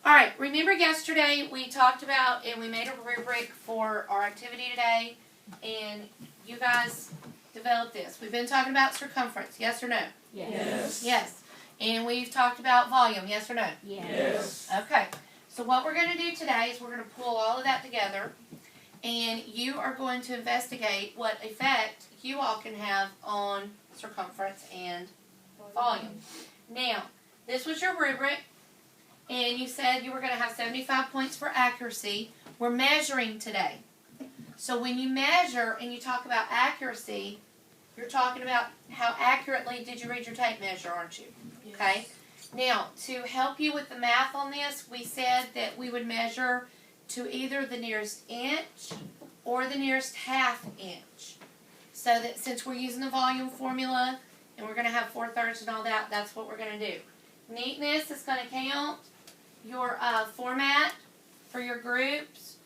Alright, remember yesterday we talked about and we made a rubric for our activity today, and you guys developed this. We've been talking about circumference, yes or no? Yes. Yes. And we've talked about volume, yes or no? Yes. Okay. So what we're going to do today is we're going to pull all of that together, and you are going to investigate what effect you all can have on circumference and volume. Now, this was your rubric, and you said you were going to have 75 points for accuracy. We're measuring today. So when you measure and you talk about accuracy, you're talking about how accurately did you read your tape measure, aren't you? Yes. Okay? Now, to help you with the math on this, we said that we would measure to either the nearest inch or the nearest half inch. So that since we're using the volume formula and we're going to have 4/3 and all that, that's what we're going to do. Neatness is going to count your format for your groups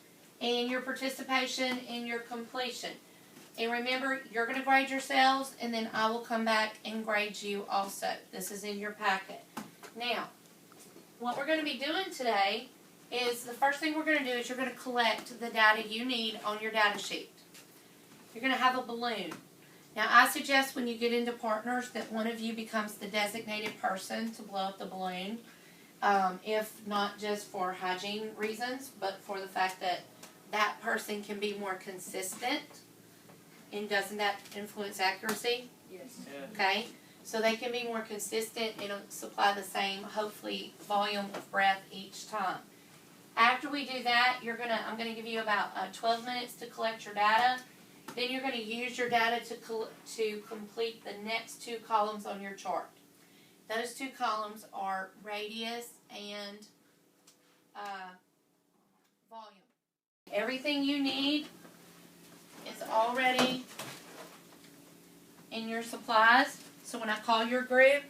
and your participation and your completion. And remember, you're going to grade yourselves, and then I will come back and grade you also. This is in your packet. Now, what we're going to be doing today is the first thing we're going to do is you're going to collect the data you need on your data sheet. You're going to have a balloon. Now, I suggest when you get into partners that one of you becomes the designated person to blow up the balloon, if not just for hygiene reasons, but for the fact that that person can be more consistent. And doesn't that influence accuracy? Yes. Okay? So they can be more consistent and supply the same, hopefully, volume of breath each time. After we do that, I'm going to give you about 12 minutes to collect your data. Then you're going to use your data to complete the next two columns on your chart. Those two columns are radius and volume. Everything you need is already in your supplies. So when I call your group,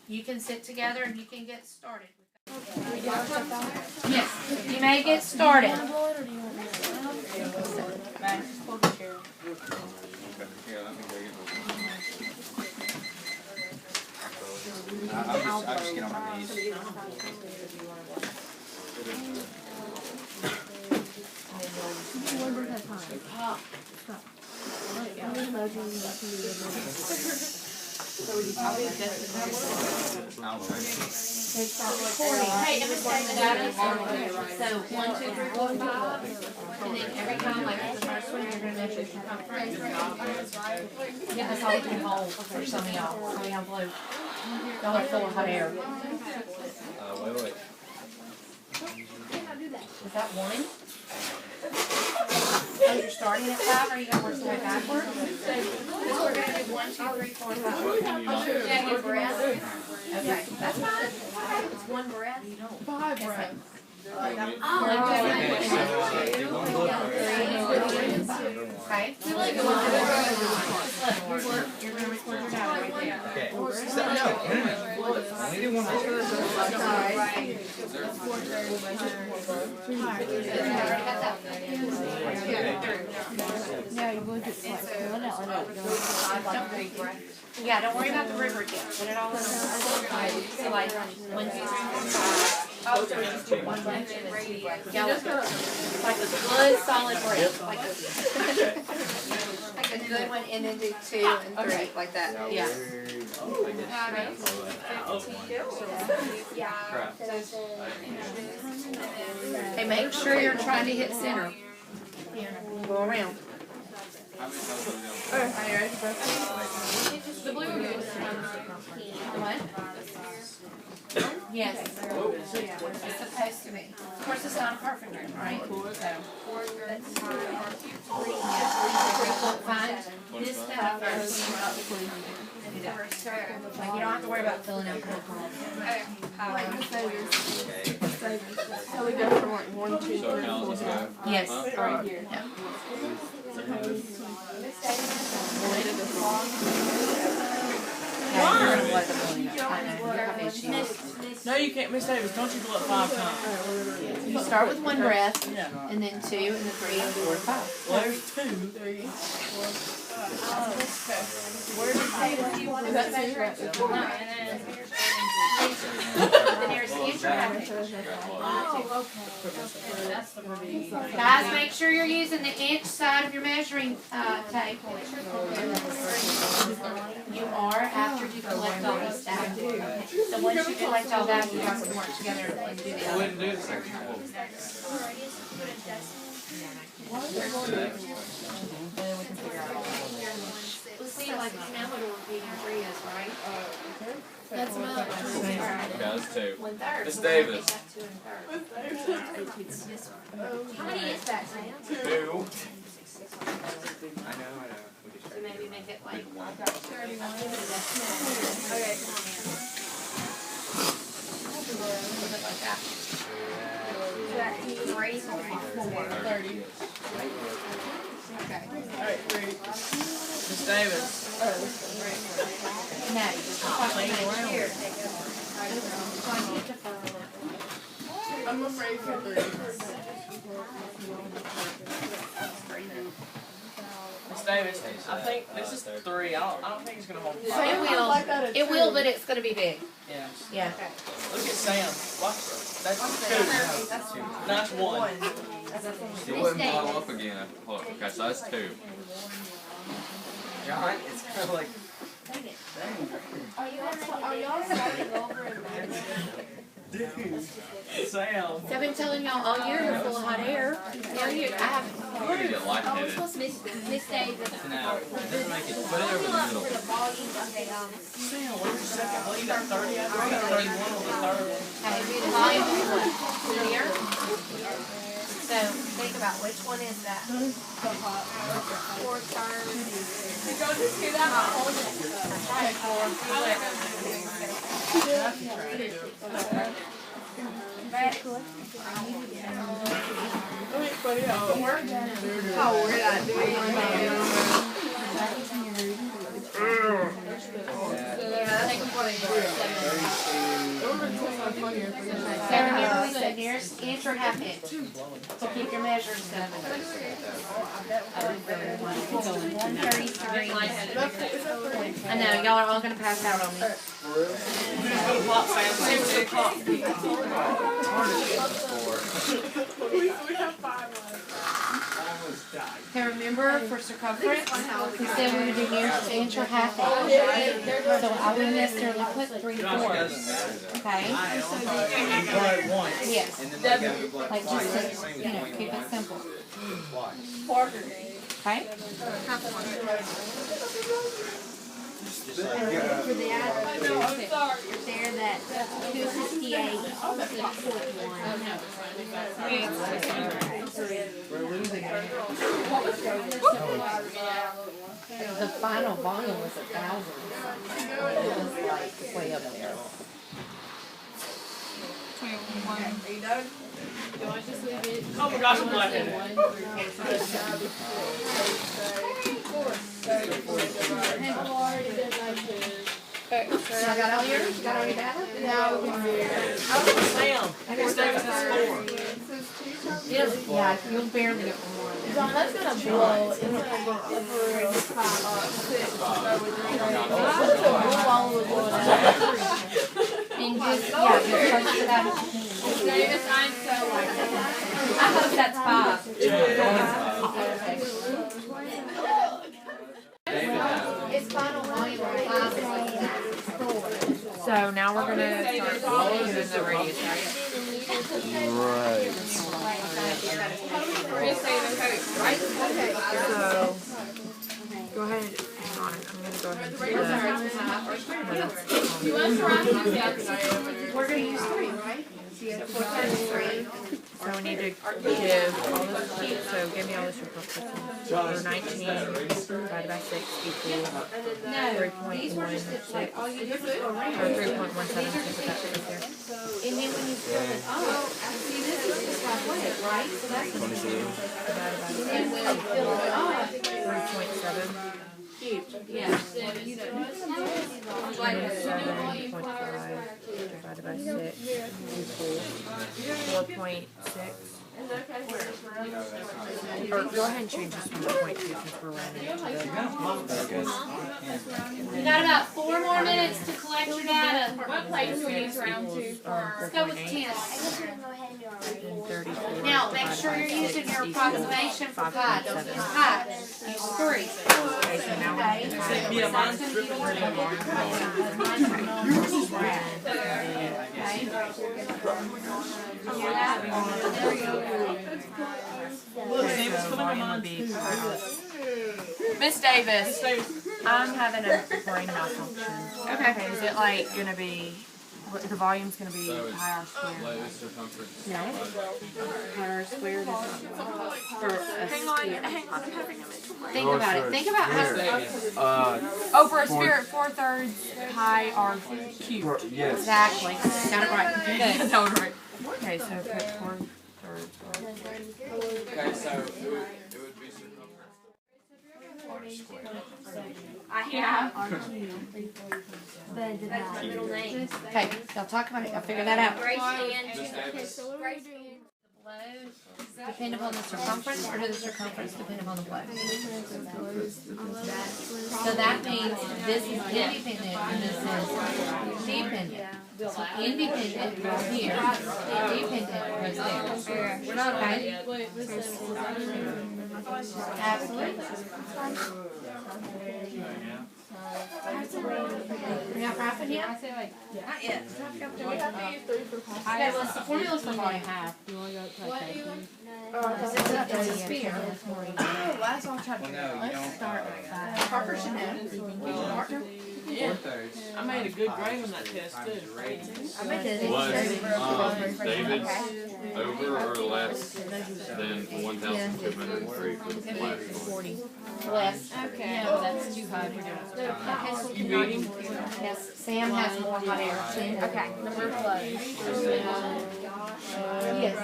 you can sit together and you can get started. Yes, you may get started. I'll just get on my knees. Hey, it was the data. So 1, 2, 3, 4, 5. And then every time, like the first one, you're going to measure circumference. Yeah, that's all we can hold for some of y'all. Some of y'all blue. Y'all are full of hot air. Wait. Is that 1? Oh, you're starting at 5, or are you going to work your way backwards? We're going to do 1, 2, 3, 4, 5. Yeah, your breath. Okay, that's fine. It's 1 breath. 5 breaths. Okay. You're going to record your data right there. Okay. Only do one more. Yeah, you look at Yeah, don't worry about the rubric yet. Put it all in. So like 1, 2, 3, 4, 5. Oh, so just do 1 breath and then 2 breaths. Yeah, like a good solid breath. Like a good one, and then do 2 and 3, like that. Yeah. Hey, make sure you're trying to hit center. Here, go around. The blue goose. What? Yes. It's supposed to be. Of course, it's not a perfect room, right? Find this stuff first. Like, you don't have to worry about filling out the whole column. So we go from like 1, 2, 3, 4, 5. Yes. Right here. Yeah. No, you can't, Miss Davis. Don't you blow up 5 times? You start with 1 breath, Yeah. and then 2, and then 3, and 4, 5. Well, there's 2, 3, 4, 5. Where did you want to measure it? And the nearest inch or half inch. Oh, okay. Guys, make sure you're using the inch side of your measuring tape. You are after you collect all this data. So once you collect all that, you guys can work together and do I this. wouldn't do the second one. Let's see, like, you know what a repeating tree is, right? That's my. Guys, two. 1/3. Miss Davis. That's 2 1/3. How many is that, Sam? Two. I know. So maybe make it like. Okay. Like that. Is that 3 or 4? 30. Okay. Alright, 3. Miss Davis. No, just here. I'm afraid for 3. Miss Davis, I think this is 3. I don't think it's gonna hold. It will. It will, but it's gonna be big. Yeah. Yeah. Look at Sam. Watch. That's 2. That's 1. It wouldn't blow up again. Hold on. Okay, so that's 2. John, it's kind of like. Are y'all starting over in Sam. I've been telling y'all all year you're full of hot air. Now you, I have. You're gonna get lightheaded. Miss Davis. Now, it doesn't make it. Put it over the middle. For the volume, okay, Sam, what's your second? Well, you got 30 out there. I got 31 on the third. Okay, the volume is what? Clear. So think about which one is that? 4 stars. Did y'all just hear that? How we're not doing So remember we said nearest inch or half inch. So keep your measures simple. 133. I know, y'all are all gonna pass out on me. Clock, Sam. Same 2 o'clock. Okay, remember for circumference, we said we would do nearest inch or half inch. So I wouldn't necessarily put 3/4. Okay? Yes. Like just to, keep it simple. Okay? for that, there, that 268, The final volume was 1,000. It was like way up there. Are you done? Do I just leave it? Oh my gosh, I'm blackheaded. Okay, so I got all yours? Got all your data? No, we can do it. Sam, Miss Davis is 4. Yeah, you'll barely get one more. John, that's gonna blow. It's gonna go over 5 And just, yeah, just close to that. Davis, I'm so like I hope that's 5. It's final volume of 5. So now we're gonna start doing the radius, right? Right. we're gonna say the code, right? Okay. So go ahead, hang on, I'm gonna go ahead and do that. You want to write these down? We're gonna use 3, right? So we need to give all this, so give me all this circumference. So 19 divided by 6 equals No, these were just, like, all you do is go around. or 3.17, so put that right there. And then when you fill it up, see, this is just halfway, right? So that's what you do. Divided by And then when you fill it up, 3.7. cube. Yeah. 27.5 divided by 6 equals 4.6. Or go ahead and change this to 1.2 since we're running into You got about 4 more minutes to collect your data. What place do we use round two for? Let's go with 10. and 34. Now, make sure you're using your approximation for pi. Don't use pi. Use 3. Okay, so now we're going to Yeah, mine's Miss Davis, I'm having a brain malfunction. Okay. Is it like going to be, the volume's going to be So pi r squared? latest circumference. No. Pi r squared is not for a Hang on, I'm having a mental break. Think about it. Think about how. Oh, for a sphere, 4/3 pi r cubed. Yes. Exactly. Got it right. Good. That was right. Okay, so put 4/3. Okay, so it would be circumference. Yeah. Okay, y'all talk about it. I'll figure that out. Miss Davis. Depend upon the circumference, or does the circumference depend upon the flow? So that means this is independent and this is dependent. So independent goes here, dependent goes there. Okay? Absolutely. You're not graphing yet? Not yet. Okay, what's the formula for volume? Because it's a sphere. Oh, that's all I'm trying to do. Let's start with that. Parker should know. Partner? I made a good grade on that test too. I bet it Was David's over or less than 1,203 for the flat score? Less. Okay. Yeah, but that's too high for doing Yes, Sam has more hot air. Okay. Number 5. Yes.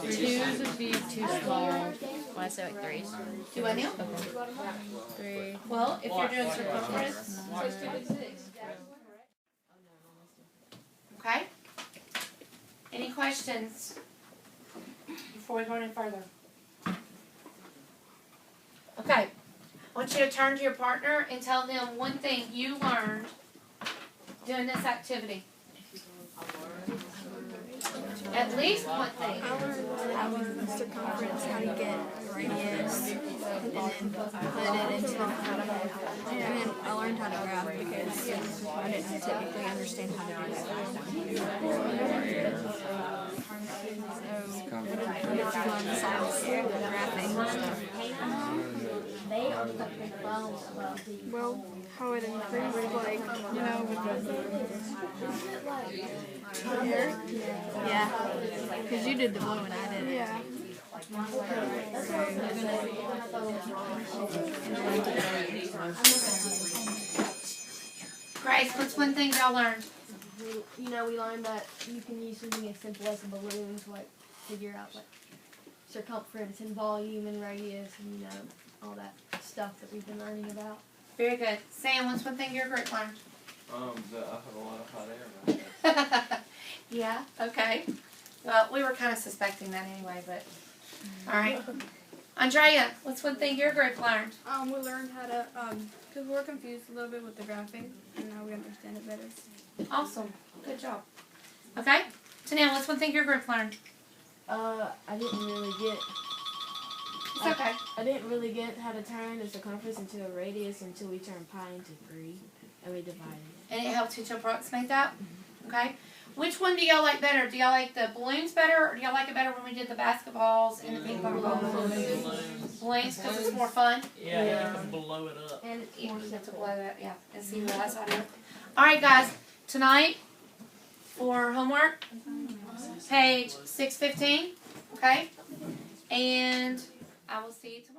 2s would be too small. Why I say like 3s? Do I now? 3. Well, if you're doing circumference. Okay? Any questions before we go any further? Okay. I want you to turn to your partner and tell them one thing you learned doing this activity. At least one thing. I learned how to use circumference, how to get radius, and then put it into and then I learned how to graph because I didn't typically understand how to do that. So, if you learn the science, graphing stuff. Well, how it improves, like, you know, with the here. Yeah, because you did the blue and I did it. Yeah. Grace, what's one thing y'all learned? You know, we learned that you can use something as simple as a balloon to like figure out like circumference and volume and radius and you know all that stuff that we've been learning about. Very good. Sam, what's one thing your group learned? That I have a lot of hot air right now. Yeah, okay. Well, we were kind of suspecting that anyway, but alright. Andrea, what's one thing your group learned? We learned how to, because we were confused a little bit with the graphing, and now we understand it better. Awesome. Good job. Okay. Tanel, what's one thing your group learned? I didn't really get. It's okay. I didn't really get how to turn the circumference into a radius until we turned pi into 3 and we divided it. And it helped you to approximate that? Okay. Which one do y'all like better? Do y'all like the balloons better, or do y'all like it better when we did the basketballs and the ping pong balls? Balloons, because it's more fun. Yeah, you can blow it up. And it's You more have to simple. blow that, yeah, and see what that's on it. Alright guys, tonight for homework, page 615, okay? And I will see you tomorrow.